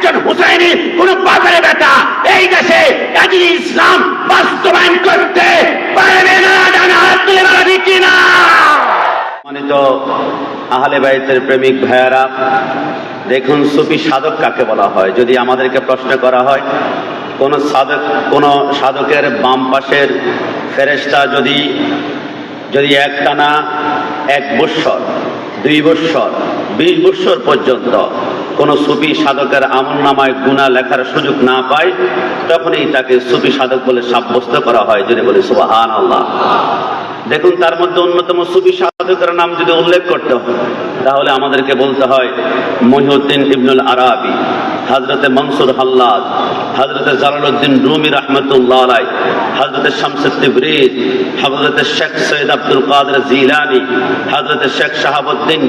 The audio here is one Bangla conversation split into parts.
একজন হুসাইনি কোন বাজারে বেটা এই দেশে আজই ইসলাম বাস্তবায়ন করতে পারবে না। জানা হাত তুলে বলা ঠিক কিনা? সম্মানিত আহলে বাইতের প্রেমিক ভাইয়ারা, দেখুন সুফি সাধক কাকে বলা হয়। যদি আমাদেরকে প্রশ্ন করা হয় কোন সাধকের বাম পাশের ফেরেশতা যদি একটানা 1 বৎসর 2 বৎসর 20 বৎসর পর্যন্ত কোন সুফি সাধকের আমলনামায় গুনাহ লেখার সুযোগ না পায়, তখনই তাকে সুফি সাধক বলে সাব্যস্ত করা হয়। যদি বলি সুবহানাল্লাহ। দেখুন, তার মধ্যে অন্যতম সুফি সাধকের নাম যদি উল্লেখ করতে হয় তাহলে আমাদেরকে বলতে হয় মহিউদ্দিন ইবনুল আরাবি, হযরতে মনসুর হাল্লাজ, হযরতে জালালউদ্দিন রুমি রাহমাতুল্লাহ আলাইহি, হযরতে শামসুত তিবরিজ, হযরতে শেখ সৈয়দ আব্দুল কাদের জিলানী, হযরতে শেখ শাহাবুদ্দিন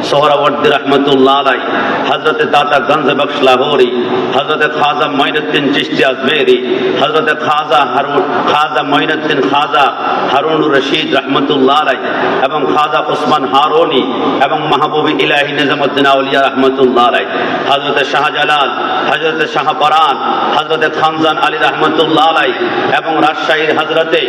সোহরাওয়ার্দী রাহমাতুল্লাহ আলাইহি, হযরতে দাতা গঞ্জ বখশ লাহোরী, হযরতে খাজা মঈনুদ্দিন চিশতি আজমেরি, হযরতে খাজা মঈনুদ্দিন খাজা হারুনুর রশিদ রাহমাতুল্লাহ আলাইহি, এবং খাজা ওসমান হারুনি, এবং মাহবুব ইলাহি নিজামুদ্দিন আউলিয়া রাহমাতুল্লাহ আলাইহি, হযরতে শাহজালাল, হযরতে শাহপরান, হযরতে খানজান আলী রাহমাতুল্লাহ আলাইহি, এবং রাজশাহীর হযরতে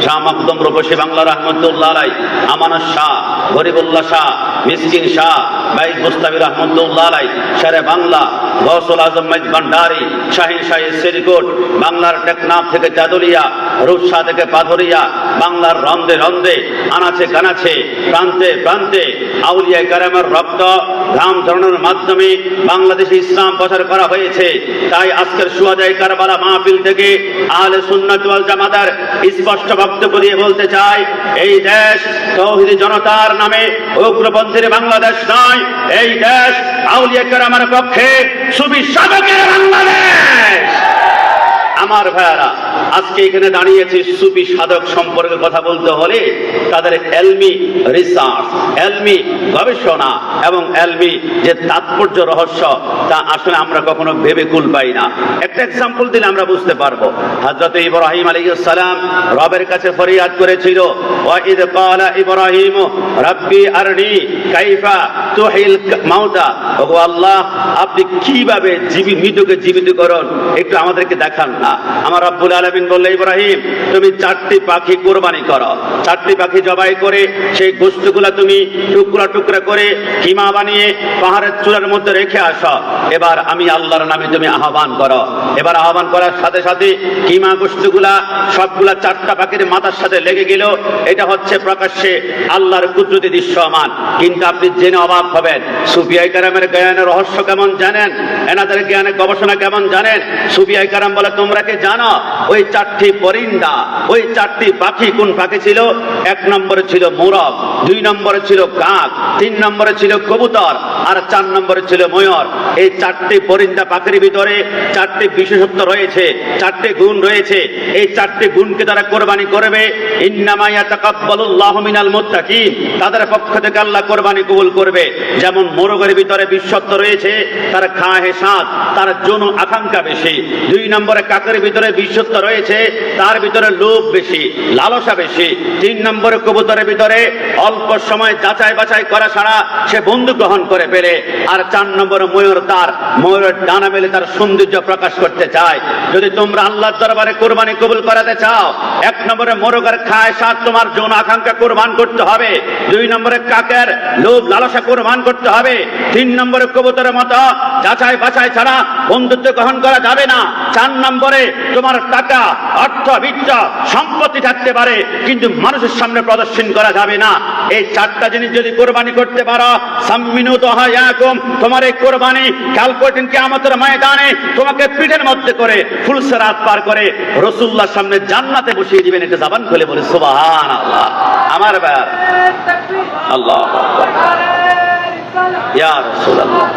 শাহ মখদুম রূপসী বাংলা রাহমাতুল্লাহ আলাইহি, আমানত শাহ, গরিবুল্লাহ শাহ, মিসকিন শাহ, বাইত মুস্তাফি রাহমাতুল্লাহ আলাইহি, শেরে বাংলা, গৌসুল আজম মঈদ ভান্ডারী, শাহিন শাহী সিরকোট, বাংলার টেকনাফ থেকে চাদুলিয়া, রূপসা থেকে পাথরিয়া, বাংলার রন্দে রন্দে, আনাচে কানাচে, প্রান্তে প্রান্তে আউলিয়া কেরামের রক্ত ঘাম ঝরানোর মাধ্যমে বাংলাদেশে ইসলাম প্রচার করা হয়েছে। তাই আজকের সুহাদায়ে কারবালা মাহফিল থেকে আহলে সুন্নাত ওয়াল জামাতের স্পষ্ট বক্তব্য দিয়ে বলতে চাই, এই দেশ তৌহিদি জনতার নামে উগ্রপন্থীর বাংলাদেশ নয়, এই দেশ আউলিয়া কেরামের পক্ষে সুফি সাধকের বাংলাদেশ। আমার ভাইয়ারা, আজকে এখানে দাঁড়িয়েছি সুফি সাধক সম্পর্কে কথা বলতে হলে তাদের এলমি রিসার্চ, এলমি গবেষণা এবং এলমি যে তাৎপর্য রহস্য, তা আসলে আমরা কখনো ভেবে কুল পাই না। একটা এক্সাম্পল দিলে আমরা বুঝতে পারবো। হযরত ইব্রাহিম আলাইহিস সালাম রবের কাছে ফরিয়াদ করেছিল, ওয়া ইয ক্বালা ইব্রাহিম রাব্বি আরনি কাইফা তুহিল মাউতা, ওগো আল্লাহ, আপনি কিভাবে মৃতকে জীবিত করেন, একটু আমাদেরকে দেখান না। আমার রব্বুল আলামিন বললে, ইব্রাহিম, তুমি 4টি পাখি কোরবানি করো, 4টি পাখি জবাই করে সেই গোশতগুলা তুমি টুকরা টুকরা করে কিমা বানিয়ে পাহাড়ের চূড়ার মধ্যে রেখে আসো। এবার আমি আল্লাহর নামে তুমি আহ্বান করো। এবার আহ্বান করার সাথে সাথে কিমা গোশতগুলা সবগুলা 4টা পাখির মাথার সাথে লেগে গেল। এটা হচ্ছে প্রকাশ্যে আল্লাহর কুদরতি দৃশ্যমান। কিন্তু আপনি জেনে অবাক হবেন, সুফিয়ায়ে কেরামের জ্ঞানের রহস্য কেমন জানেন, এনাদের জ্ঞানের গবেষণা কেমন জানেন। সুফিয়ায়ে কেরাম বলে, তোমরা কি জানো ওই 4টি পরিন্দা, ওই 4টি পাখি কোন পাখি ছিল? 1 নম্বরে ছিল মোরগ, 2 নম্বরে ছিল কাক, 3 নম্বরে ছিল কবুতর, আর 4 নম্বরে ছিল ময়ূর। এই 4টি পরিন্দা পাখির ভিতরে 4টি বিশেষত্ব রয়েছে, 4টি গুণ রয়েছে। এই 4টি গুণকে তারা কোরবানি করবে, ইন্নামা ইয়াতাকাব্বালুল্লাহু মিনাল মুত্তাকিন, তাদের পক্ষ থেকে আল্লাহ কোরবানি কবুল করবে। যেমন মোরগের ভিতরে বিশেষত্ব রয়েছে, তার খাহে স্বাদ, তার যৌন আকাঙ্ক্ষা বেশি। 2 নম্বরে কাকের ভিতরে বিশেষত্ব রয়েছে, তার ভিতরে লোভ বেশি, লালসা বেশি। 3 নম্বরে কবুতরের ভিতরে অল্প সময় যাচাই বাছাই করা ছাড়া সে বন্ধু গ্রহণ করে ফেলে। আর 4 নম্বরে ময়ূর, তার ময়ূরের ডানা মেলে তার সৌন্দর্য প্রকাশ করতে চায়। যদি তোমরা আল্লাহর দরবারে কোরবানি কবুল করাতে চাও, 1 নম্বরে মোরগের খায় স্বাদ, তোমার যৌন আকাঙ্ক্ষা কোরবান করতে হবে। 2 নম্বরে কাকের লোভ লালসা কোরবান করতে হবে। 3 নম্বরে কবুতরের মতো যাচাই বাছাই ছাড়া বন্ধুত্ব গ্রহণ করা যাবে না। 4 নম্বরে তোমার টাকা, অর্থ, বিত্ত, সম্পত্তি থাকতে পারে, কিন্তু মানুষের সামনে প্রদর্শন করা যাবে না। এই 4টা জিনিস যদি কোরবানি করতে পারো, সাম্মিনু তাহায়াকুম, তোমার এই কোরবানি কাল কঠিন কিয়ামতের ময়দানে তোমাকে পিঠের মধ্যে করে ফুলসিরাত পার করে রাসূলুল্লাহর সামনে জান্নাতে বসিয়ে দিবেন। এটা জবান খুলে বলে সুবহানাল্লাহ। আমার ভাই, আল্লাহু আকবার, ইয়া রাসূলুল্লাহ।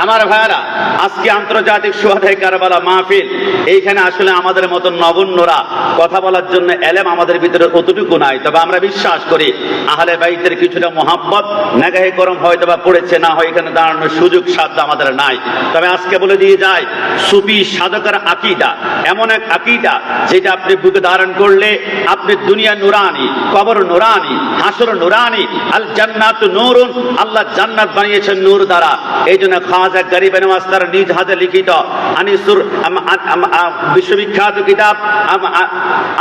আমার ভাইরা, আজকে আন্তর্জাতিক সুহাদায়ে কারবালা মাহফিল, এইখানে আসলে আমাদের মতো নগণ্যরা কথা বলার জন্য এলেম আমাদের ভিতরে অতটুকু নাই। তবে আমরা বিশ্বাস করি আহলে বাইতের কিছুটা মোহাব্বত নেগাহে করম হয়তো বা পড়েছে, না হয় এখানে দাঁড়ানোর সুযোগ সাধ্য আমাদের নাই। তবে আজকে বলে দিয়ে যায়, সুফি সাধকের আকীদা এমন এক আকীদা যেটা আপনি বুকে ধারণ করলে আপনি দুনিয়া নুরানি, কবর নুরানি, হাসর নুরানি, আল জান্নাতু নূরুন, আল্লাহ জান্নাত বানিয়েছেন নূর দ্বারা। এই জন্য খাজা গরিব নওয়াজ তার নিজ হাতে লিখিত আনিসুর বিশ্ববিখ্যাত কিতাব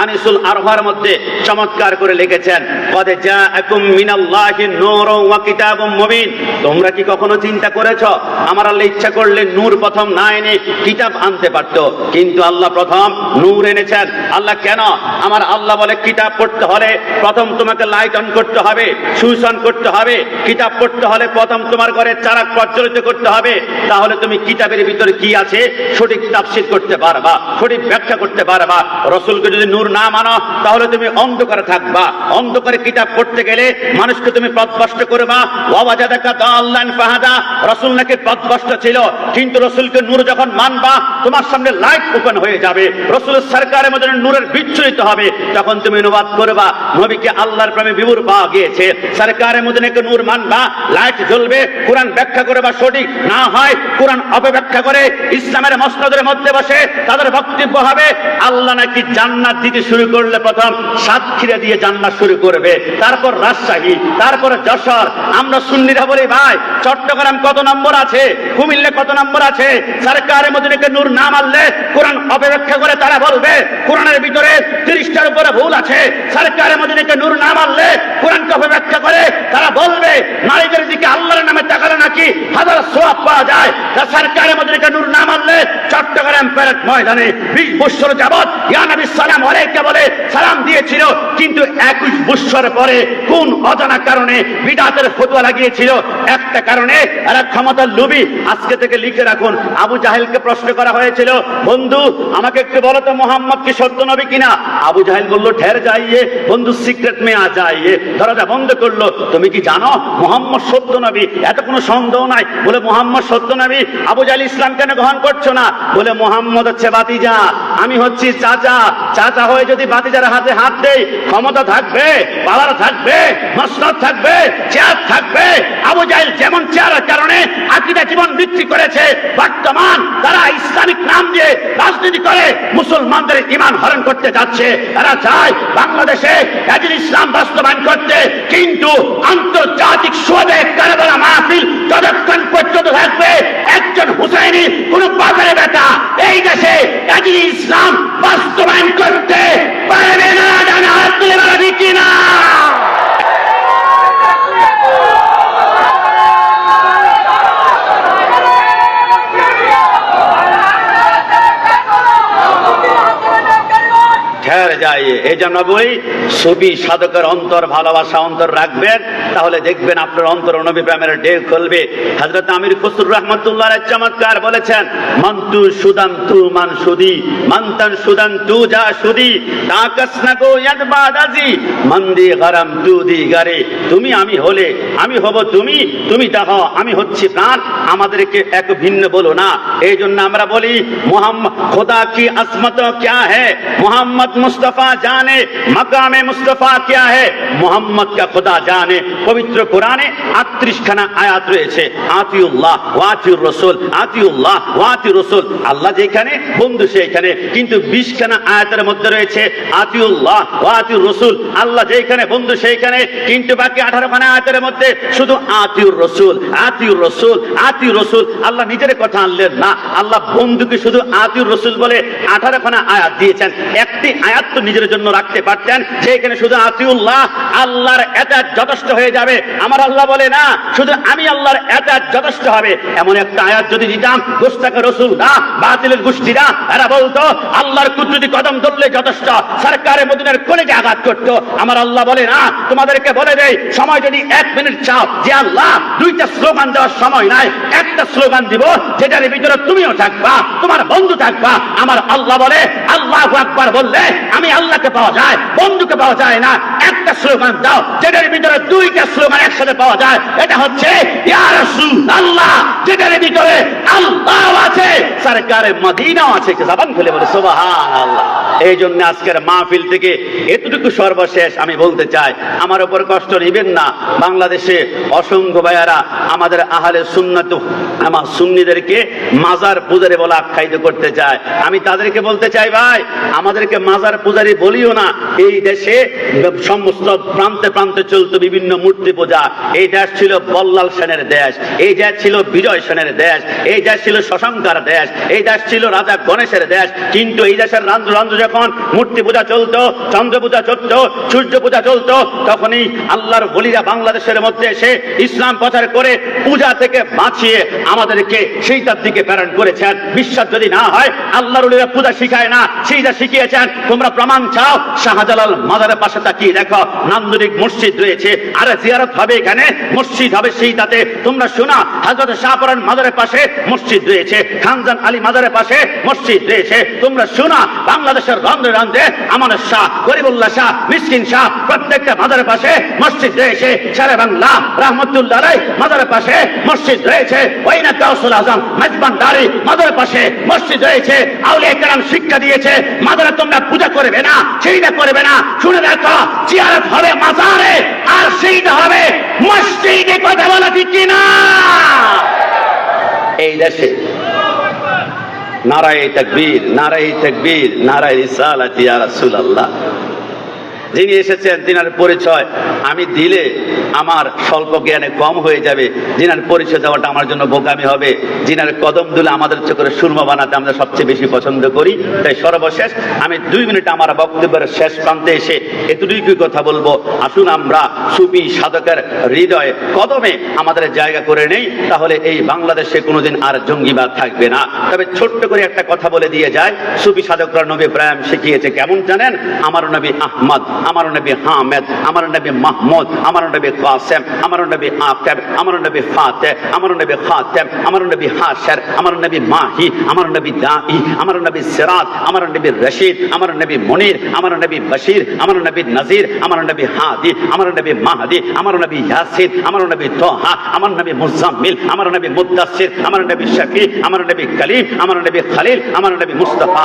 আনিসুল আরওয়ার মধ্যে চমৎকার করে লিখেছেন, কদ জাআকুম মিনাল্লাহি নূরুন ওয়া কিতাবুম মুবিন। তোমরা কি কখনো চিন্তা করেছো আমার আল্লাহ ইচ্ছা করলে নূর প্রথম না এনে কিতাব আনতে পারতো, কিন্তু আল্লাহ প্রথম নূর এনেছেন। আল্লাহ কেন? আমার আল্লাহ বলে কিতাব পড়তে হলে প্রথম তোমাকে লাইট অন করতে হবে, সুইচ অন করতে হবে। কিতাব পড়তে হলে প্রথম তোমার ঘরে চারাক প্রজ্বলিত করতে হবে, তাহলে তুমি কিতাবের ভিতরে কি আছে সঠিক তাফসীর করতে পারবা, সঠিক ব্যাখ্যা করতে পারবা। রসুলকে যদি নূর না মানো তাহলে তুমি অন্ধকারে থাকবা। অন্ধকারে কিতাব পড়তে গেলে মানুষকে তুমি পথভ্রষ্ট করবা। ওয়াজাদাকা দাল্লান ফাহাদা, রসুল নাকি পথভ্রষ্ট ছিল, কিন্তু রসুলকে নূর যখন মানবা তোমার সামনে লাইট ওপেন হয়ে যাবে, রসুলের সরকারের মধ্যে নূরের বিচ্ছুরিত হবে। তখন তুমি অনুবাদ করবা নবীকে আল্লাহর প্রেমে বিভোর পাওয়া গিয়েছে, সরকারের মধ্যে নাকি নূর মানবা, লাইট জ্বলবে। কোরআন ব্যাখ্যা করবা, সঠিক না হয় কোরআন অপব্যাখ্যা করে ইসলামের মসনদের মধ্যে বসে তাদের বক্তব্য হবে আল্লাহ নাকি জান্নাত দিতে শুরু করলে প্রথম সাতক্ষীরা দিয়ে জান্নাত শুরু করবে, তারপর রাজশাহী, তারপর যশোর। আমরা সুন্নিরা বলি ভাই চট্টগ্রাম কত নম্বর আছে, কুমিল্লা কত নম্বর আছে। সরকারের মধ্যে নাকি নূর না মানলে কোরআন অপব্যাখ্যা করে তারা বলবে কোরআনের ভিতরে 30টার উপরে ভুল আছে। সরকারের মধ্যে নাকি নূর না মানলে কোরআনকে অপব্যাখ্যা করে তারা বলবে নারীদের দিকে আল্লাহর নামে তাকালে নাকি হাজার সওয়াব পাওয়া যায়। সরকারের মধ্যে নাকি নূর না মানলে চট্টগ্রাম প্যারেড ময়দানে 20 বছর যাবত ইয়া নবী সালাম আলাইকা বলে সালাম দিয়েছিল, কিন্তু 21 বছর পরে কোন অজানা কারণে বিদআতের ফতোয়া লাগিয়েছিল। একটা কারণে এরা ক্ষমতার লোভী। আজকে থেকে লিখে রাখুন, আবু জাহেলকে প্রশ্ন করা হয়েছিল, বন্ধু আমাকে একটু বলো তো মোহাম্মদ কি সত্য নবী কিনা। আবু জাহেল বলল ঠের যাইয়ে বন্ধু, সিক্রেট মে আ যাইয়ে। দরজা বন্ধ করলো, তুমি কি জানো মোহাম্মদ সত্য নবী? এত কোনো সন্দেহ নাই। বলে মোহাম্মদ সত্য নবী। আবু জাহেল ইসলাম কেন গ্রহণ করছো না? বলে মোহাম্মদ হচ্ছে বাতিজা, আমি হচ্ছি চাচা। চাচা হয়ে যদি বাতিজার হাতে হাত দেই ক্ষমতা থাকবে, পাওয়ার থাকবে, মসনদ থাকবে, চেয়ার থাকবে। আবু জাহেল যেমন চেয়ারের কারণে আকীদা জীবন বিক্রি করেছে, বর্তমান তারা ইসলামিক নাম দিয়ে রাজনীতি করে মুসলমানদের ঈমান হরণ করতে যাচ্ছে। তারা চায় বাংলাদেশে আদিল ইসলাম বাস্তবায়ন করতে, কিন্তু আন্তর্জাতিক সোদে কারবালা মাহফিল যতক্ষণ পর্যন্ত থাকবে একজন হুসাইনি কোন বাজারে বেটা এই দেশে আদিল ইসলাম বাস্তবায়ন করতে পারবে না। জানা হাত তুলে বলা ঠিক কিনা? এই জন্য বই সুফি সাধকের অন্তর ভালোবাসা অন্তর রাখবেন, তাহলে দেখবেন আপনার অন্তর নবী প্রেমের ঢেউ খুলবে। হযরত আমির খুসরু রাহমাতুল্লাহ আলাইহি চমৎকার বলেছেন, মন্তু সুদান তু মান সুদি মন্তান সুদান তু যা সুদি তাকাসনা গো ইয়াদবাদাজি মন্দি গরম তু দি গরে। তুমি আমি হলে আমি হব তুমি, তুমি দেখো আমি হচ্ছি প্রাণ, আমাদেরকে এক ভিন্ন বলো না। এই জন্য আমরা বলি মোহাম্মদ খোদা কি আজমত क्या है, मोहम्मद मुस्तफा जाने मकामे मुस्तफा क्या है, मोहम्मद का खुदा जाने। पवित्र कुराने 38 খানা আয়াত রয়েছে, আতিউল্লাহ ওয়া আতিউর রাসূল, আতিউল্লাহ ওয়া আতিউর রাসূল। আল্লাহ যেখানে বন্ধু সেইখানে, কিন্তু 20 খানা আয়াতের মধ্যে রয়েছে আতিউল্লাহ ওয়া আতিউর রাসূল। আল্লাহ যেখানে বন্ধু সেইখানে, কিন্তু বাকি 18 খানা আয়াতের মধ্যে শুধু আতিউর রাসূল, আতিউর রাসূল, আতিউর রাসূল। আল্লাহ নিজের কথা আনলেন না, আল্লাহ বন্ধুকে শুধু আতিউর রাসূল বলে 18 খানা আয়াত দিয়েছেন। একটি আয়াত তো নিজের জন্য রাখতে পারতেন, যেখানে শুধু আতিউল্লাহ আল্লাহর এতাত যথেষ্ট হয়ে যাবে। আমার আল্লাহ বলে না শুধু আমি আল্লাহর এতাত যথেষ্ট হবে। এমন একটা আয়াত যদি দিতাম গোস্তাকে রসুল না বাতিলের গোষ্ঠীরা এরা বলতো আল্লাহর কুদরতি কদম ধরলে যথেষ্ট, সরকারে মদিনার কলেজে আঘাত করতো। আমার আল্লাহ বলে না, তোমাদেরকে বলে দেই সময় যদি 1 মিনিট চাও যে আল্লাহ 2টা স্লোগান দেওয়ার সময় নাই, একটা স্লোগান দিব যেটার ভিতরে তুমিও থাকবা, তোমার বন্ধু থাকবা। আমার আল্লাহ বলে আল্লাহু আকবার বললে আমি আল্লাহকে পাওয়া যায়, বন্ধুকে পাওয়া যায় না। একটা স্লোগান দাও যেটার ভিতরে 2টা স্লোগান একসাথে পাওয়া যায়, এটা হচ্ছে ইয়া রাসূলুল্লাহ, যেটার ভিতরে আল্লাহ আছে, সরকারে মদিনাও আছে। জবান খুলে বলে সুবহানাল্লাহ। এই জন্য আজকের মাহফিল থেকে এতটুকু সর্বশেষ আমি বলতে চাই, আমার উপর কষ্ট নেবেন না। বাংলাদেশে অসংখ্য ভাইয়ারা আমাদের আহলে সুন্নাত আমার সুন্নিদেরকে মাজার পূজারী বলে আখ্যায়িত করতে চায়। আমি তাদেরকে বলতে চাই, ভাই আমাদেরকে মাজার পূজারী বলিও না। এই দেশে সমস্ত প্রান্তে প্রান্তে চলতো বিভিন্ন মূর্তি পূজা। এই দেশ ছিল বল্লাল সেনের দেশ, এই দেশ ছিল বিজয় সেনের দেশ, এই দেশ ছিল শশাঙ্কার দেশ, এই দেশ ছিল রাজা গণেশের দেশ। কিন্তু এই দেশের রান্দ্র যখন মূর্তি পূজা চলতো, চন্দ্র পূজা চলতো, সূর্য পূজা চলতো, তখনই আল্লাহর ওলিরা বাংলাদেশের মধ্যে এসে ইসলাম প্রচার করে পূজা থেকে বাঁচিয়ে আমাদেরকে সেইটার দিকে প্রেরণ করেছেন। বিশ্বাস যদি না হয়, আল্লাহর ওলিরা পূজা শিখায় না, সেইটা শিখিয়েছেন। তোমরা প্রমাণ চাও, শাহজালাল মাজারের পাশে তাকিয়ে দেখো, নান্দনিক মসজিদ রয়েছে। আরে জিয়ারত হবে, এখানে মসজিদ হবে সেইটাতে। তোমরা শোনা, হযরত শাহপরান মাজারের পাশে মসজিদ রয়েছে, খানজান আলী মাজারের পাশে মসজিদ রয়েছে। তোমরা শোনা, বাংলাদেশের রন্ধ্রে রন্ধ্রে আমাদের শাহ, গরিবুল্লাহ শাহ, মিসকিন শাহ, প্রত্যেকটা মাজারের পাশে মসজিদ রয়েছে। শেরে বাংলা রহমতুল্লাহ আলাইহি মাজারের পাশে মসজিদ রয়েছে। ওইনা গাউসুল আজম মেজবানদারি মাজারের পাশে মসজিদ রয়েছে। আউলিয়া কেরাম শিক্ষা দিয়েছে, মাজারে তোমরা পূজা করবে না, সেইটা করবে না। শুনে দেখো, জিয়ারত হবে মাজারে, আর সেইটা হবে মসজিদে। কথা বলা ঠিক কিনা? এই দেশে নারায়ে তাকবীর, নারায়ে তাকবীর, নারায়ে রিসালাত ইয়া রাসূলুল্লাহ। যিনি এসেছেন তিনার পরিচয় আমি দিলে আমার স্বল্প জ্ঞানে কম হয়ে যাবে, যিনার পরিচয় দেওয়াটা আমার জন্য বোকামি হবে। যিনার কদম দুলে আমাদের চোখের সুরমা বানাতে আমরা সবচেয়ে বেশি পছন্দ করি। তাই সর্বশেষ আমি 2 মিনিট আমার বক্তব্যের শেষ প্রান্তে এসে এতটুকু কথা বলবো, আসুন আমরা সুফি সাধকের হৃদয়ে কদমে আমাদের জায়গা করে নেই, তাহলে এই বাংলাদেশে কোনোদিন আর জঙ্গিবাদ থাকবে না। তবে ছোট্ট করে একটা কথা বলে দিয়ে যায়, সুফি সাধকরা নবী ইব্রাহিম শিখিয়েছে কেমন জানেন? আমার নবী আহমদ, আমার নবী হামেদ, আমার নবী মাহমুদ, আমার নবী কাসেম, আমার নবী আকিব, আমার নবী ফাতেহ, আমার নবী খাতেম, আমার নবী হাশর, আমার নবী মাহি, আমার নবী দাঈ, আমার নবী সিরাজ, আমার নবী রশিদ, আমার নবী মুনির, আমার নবী বশির, আমার নবী নজির, আমার নবী হাদি, আমার নবী মাহদি, আমার নবী ইয়াসিন, আমার নবী তোহা, আমার নবী মুজাম্মিল, আমার নবী মুদ্দাসির, আমার নবী শফি, আমার নবী কলিম, আমার নবী খলিল, আমার নবী মুস্তাফা।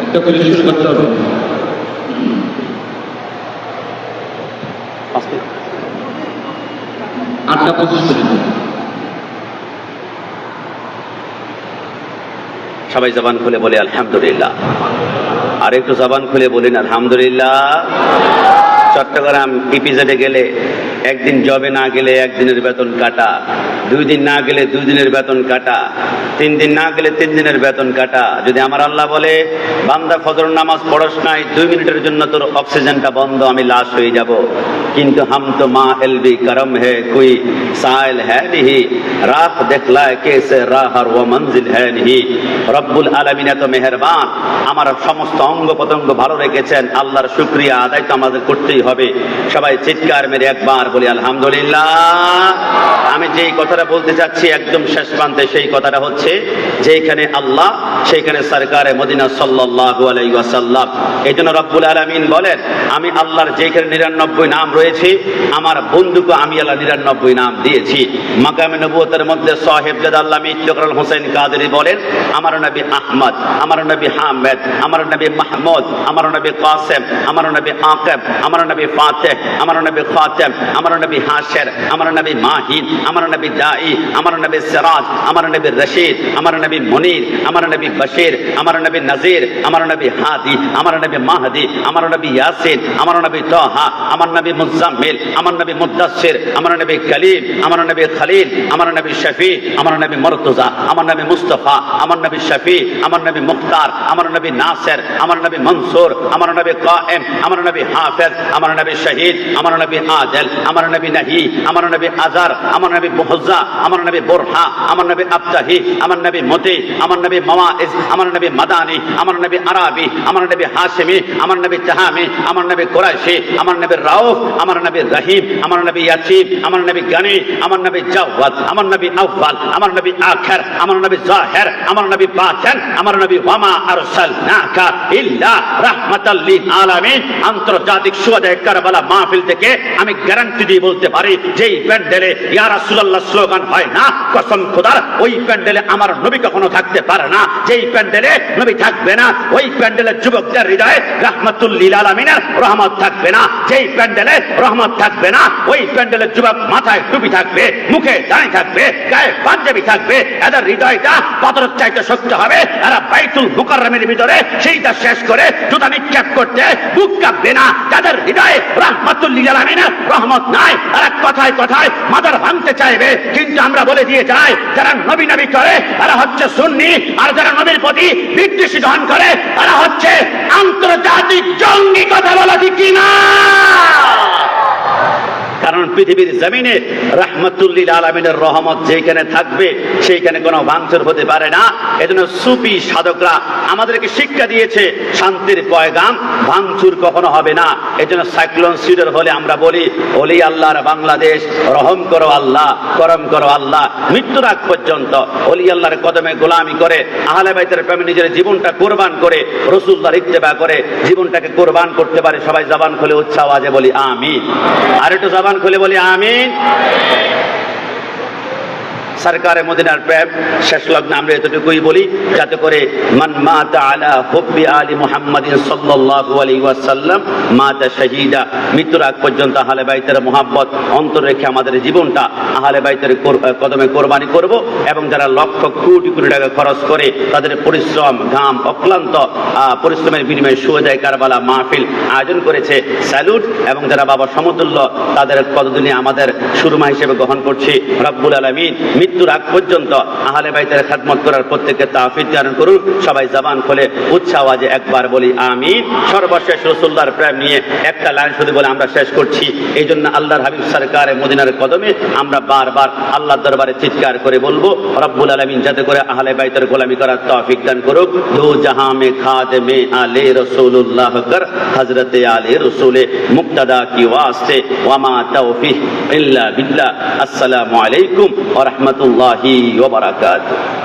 একটা করে শুরু করতে হবে। আটটা 25 পর্যন্ত। সবাই জবান খুলে বলে আলহামদুলিল্লাহ। আর একটু জবান খুলে বলেন আলহামদুলিল্লাহ। চট্টগ্রাম ইপিজেডে গেলে একদিন জবে না গেলে একদিনের বেতন কাটা, 2 দিন না গেলে 2 দিনের বেতন কাটা, 3 দিন না গেলে 3 দিনের বেতন কাটা। যদি আমার আল্লাহ বলে বান্দা ফজর নামাজ পড়স নাই, 2 মিনিটের জন্য তোর অক্সিজেনটা বন্ধ, আমি লাশ হয়ে যাব। কিন্তু হাম তো মা এলবি করম হে কোই সাইল হ্যাঁ নিহি, রাহ দেখলায় কেসে রাহ আর ও মঞ্জিল হ্যাঁ নিহি। রব্বুল আলামিন এত মেহেরবান, আমার সমস্ত অঙ্গ প্রত্যঙ্গ ভালো রেখেছেন। আল্লাহর শুকরিয়া আদায় তো আমাদের করতেই হবে। সবাই চিৎকার মেরে একবার বলি আলহামদুলিল্লাহ। আমি যেই কথাটা বলতে চাচ্ছি একদম শেষ প্রান্তে, সেই কথাটা হচ্ছে যেখানে আল্লাহ সেইখানে সরকারে মদিনা সাল্লাল্লাহু আলাইহি ওয়াসাল্লাম। এই জন্য রব্বুল আলামিন বলেন, আমি আল্লাহর যেখানে 99 নাম রয়েছে, আমার বন্ধুকে আমি আল্লাহ 99 নাম দিয়েছি। মাকামে নবুয়তের মধ্যে সাহেবজাদা আল্লামা ইফতেখারুল হোসেন কাদেরী বলেন, আমার নবী আহমদ, আমার নবী হামেদ, আমার নবী মাহমুদ, আমার নবী কাসেম, আমার নবী আকিব, আমার নবী ফাতিহ, আমার নবী খাতেম, আমার নবী হাশের, আমার নবী মাহিন, আমার নবী দাঈ, আমার নবী সিরাজ, আমার নবী রশিদ, আমার নবী মুনির, আমার নবী বশির, আমার নবী নজির, আমার নবী হাদি, আমার নবী মাহদি, আমার নবী ইয়াসিন, আমার নবী তাহা, আমার নবী মুজাম্মিল, আমার নবী মুদাসসির, আমার নবী কলিম, আমার নবী খলিল, আমার নবী শফি, আমার নবী মুর্তজা, আমার নবী মুস্তাফা, আমার নবী শফি, আমার নবী মুখতার, আমার নবী নাসির, আমার নবী মনসুর, আমার নবী কায়েম, আমার নবী হাফেজ, আমার নবী শহীদ, আমার নবী আদিল, আমার নবী নাহি, আমার নবী আজার, আমার নবী মুহজ্জা, আমার নবী বুরহা, আমার নবী আবতাহি, আমার নবী মতি, আমার নবী মাওয়াইজ, আমার নবী মাদানি, আমার নবী আরাবি, আমার নবী হাশিমি, আমার নবী তাহামি, আমার নবী কুরাইশি, আমার নবী রাউফ, আমার নবী রহিম, আমার নবী ইয়াসিন, আমার নবী গানি, আমার নবী জাওয়াদ, আমার নবী আউয়াল, আমার নবী আখির, আমার নবী জাহির, আমার নবী বাতিন, আমার নবী ওয়ামা আরসালনাকা ইল্লা রাহমাতাল লিল আলামিন। আন্তর্জাতিক সুহাদায়ে কারবালা মাহফিল থেকে আমি গ্যারান্টি দিয়ে বলতে পারি, যেই প্যান্ডেলে ইয়া রাসূলুল্লাহ স্লোগান হয় না, কসম খোদার ওই প্যান্ডেলে আমার নবী কখনো থাকতে পারে না। যেই প্যান্ডেলে নবী থাকবে না, ওই প্যান্ডেলের যুবকদের হৃদয়ে রাহমাতুল লিল আলামিনের রহমত থাকবে না। যেই প্যান্ডেলে রহমত থাকবে না, ওই প্যান্ডেলের যুবক মাথায় টুপি থাকবে, মুখে দাঁড়িয়ে থাকবে, গায়ে পাঞ্জাবি থাকবে, এদের হৃদয়টা পাথরের চাইতে শক্ত হবে। এরা বাইতুল মুকাররমের ভিতরে সেইটা শেষ করে জুতা নিক্ষেপ করতে বুক কাঁপবে না। যাদের হৃদয়ে রাহমাতুল লিল আলামিনের রহমত নাই, এরা কথায় কথায় মাদার ভাঙতে চাইবে। কিন্তু আমরা বলে দিয়ে যাই, যারা নবী নবী করে এরা হচ্ছে সুন্নি, আর যারা নবীর প্রতি বিদ্বেষী দহন করে এরা হচ্ছে আন্তর্জাতিক জঙ্গি। কথা বলা ঠিক কিনা? কারণ পৃথিবীর জমিনে রাহমাতুল লিল আলামিনের রহমত যেখানে থাকবে সেইখানে কোনো ভাঙচুর হতে পারে না। এজন্য সুফি সাধকরা আমাদেরকে শিক্ষা দিয়েছে, শান্তির পয়গাম, ভাঙচুর কখনো হবে না। এজন্য সাইক্লোন সিডর হলে আমরা বলি, ওলি আল্লাহর বাংলাদেশ, রহম করো আল্লাহ, করম করো আল্লাহ। মৃত্যুর আগ পর্যন্ত ওলি আল্লাহর কদমে গোলামি করে, আহলে বাইতের প্রেমে নিজের জীবনটা কোরবান করে, রাসূলুল্লাহর ইত্তেবা করে জীবনটাকে কোরবান করতে পারে। সবাই জবান খুলে উচ্চ আওয়াজে বলি আমিন। আর একটু জবান খুলে বলি আমিন। সরকারে মদিনার প্রেম শেষ লগ্নে আমরা এতটুকুই বলি, যাতে করে মান মাতা আলা হুব্বি আলি মুহাম্মাদিন সাল্লাল্লাহু আলাইহি ওয়াসাল্লাম মাতা শাহীদা। মৃত্যুর আগ পর্যন্ত আহলে বাইতের মুহাব্বত অন্তর রেখে আমাদের জীবনটা আহলে বাইতের কদমে কোরবানি করব। এবং যারা লক্ষ কোটি কোটি টাকা খরচ করে তাদের পরিশ্রম, ঘাম, অক্লান্ত পরিশ্রমের বিনিময়ে সুহাদায়ে কারবালা মাহফিল আয়োজন করেছে, স্যালুট। এবং যারা বাবা সমতুল্য, তাদের কতদিনে আমাদের সুরমা হিসেবে গ্রহণ করছি। রব্বুল আলামিন মৃত্যুর আগ পর্যন্ত আহলে বাইতের খেদমত করার প্রত্যেককে তাওফিক দান করুন। সবাই জবান খুলে উচ্চ আওয়াজে একবার বলি আমিন। সর্বশেষ রাসূলুল্লাহর প্রেম নিয়ে একটা লাইন শুধু বলে আমরা শেষ করছি। এই জন্য আল্লাহর হাবিব সরকারে মদিনার কদমে আমরা বারবার আল্লাহর দরবারে চিৎকার করে বলবো, রব্বুল আলামিন যাতে করে আহলে বাইতের গোলামি করার তৌফিক দান করুক। দো জাহাঁ মে খাদেমে আলে রাসূলুল্লাহ কর হযরতে আলে রাসূলে মুক্তদা কি ওয়াস্তে ওয়া মা তৌফিক ইল্লা বিল্লাহ। আসসালামু আলাইকুম ওয়া রাহমাতুল্লাহি ওয়া বারাকাতুহু।